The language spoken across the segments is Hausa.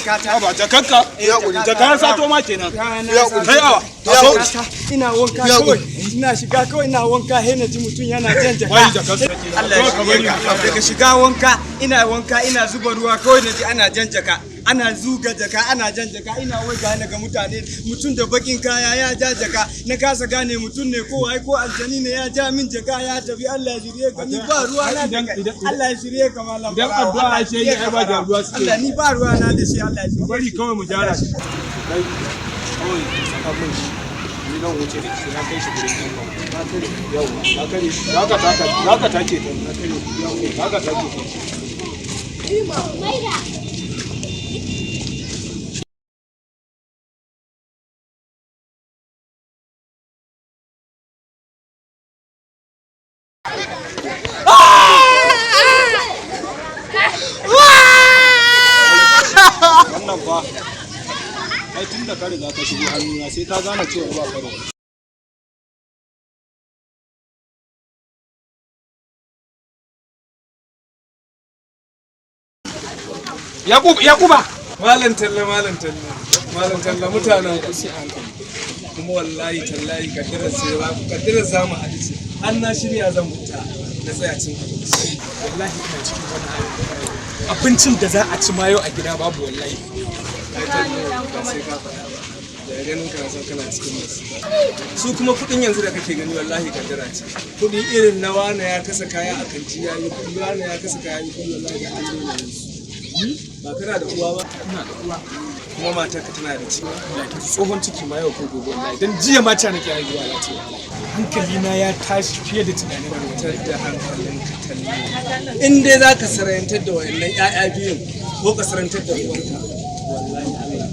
jakata. Ba jakanka. Jaka sato ma kenan. Kai awa. Ina wanka kawai. Ina shiga kawai ina wanka he na ji mutun yana jan jaka. Allah ya bari daga shiga wanka ina zuba ruwa kawai na ji ana jan jaka. Ana zuga jaka ana jan jaka ina waiga daga mutane mutun da bakin kaya ya ja jaka na kasa gane mutun ne ko ai ko aljani ne ya ja min jaka ya tafi Allah ya shirye ka ni ba ruwa na da Allah ya shirye ka mallam idan addu'a ce yi ai ba da ruwa suke Allah ni ba ruwa na da shi Allah ya shirye bari kawai mu jara shi kai kawai saka mun shi ni dan wuce da shi na kai shi gurin ɗan kawo yau ka kare zaka take ta na kare yau zaka take ta wannan ba ai tun da ka riga ka shigo hannuna sai ka gane cewa ba ka da Yakuba malam talla mutanen ku sai an kuma wallahi tallahi kaddirar zamu hadice an na shirya zan muta da tsaya cin abinci wallahi ina cikin wani abincin da za a ci ma yau a gida babu wallahi ai ba sai ka faɗa ba da ganin ka san kana cikin masu su kuma kudin yanzu da kake gani wallahi kaddara ce kudi irin na wani ya kasa kaya a kanti ya yi kudi wani ya kasa kaya yi kudi wallahi da Allah ne ba kana da uwa ba ina da uwa kuma matarka tana da ciki wallahi tsohon ciki ma yau ko gobe wallahi dan jiya ma ta nake haihuwa ya ce hankali na ya tashi fiye da tunanin mutar da hankalin ka talle in dai zaka sarayantar da wayannan ƴaƴa biyun ko ka sarantar da uwarka wallahi Allah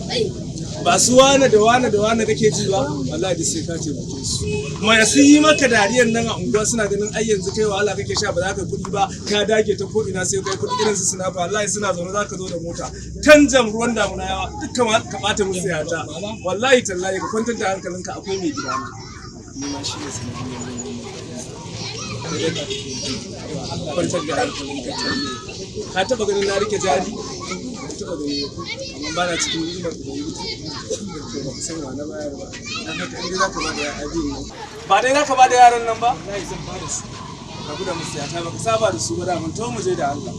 ba su wane da wane kake ji ba wallahi sai ka ce mutum su kuma su yi maka dariyar nan a unguwa suna ganin ai yanzu kai wahala kake sha ba za ka kuɗi ba ka dage ta ko ina sai kai kuɗi irin su suna ba wallahi suna zaune za ka zo da mota tanjam ruwan damuna yawa dukkan ka bata musu yata wallahi tallahi ka kwantar da hankalinka akwai mai gida ni ma shi ne sanadiyar kwantar da hankalinka ka taba ganin na rike jari taba gani amma ba na cikin ni'imar da yi to ba san wa na bayar ba dan haka in za ka ba da abin nan ba dai za ka ba da yaran nan ba zan ba da su ka guda musu ya ta baka saba da su ba da mun to mu je da Allah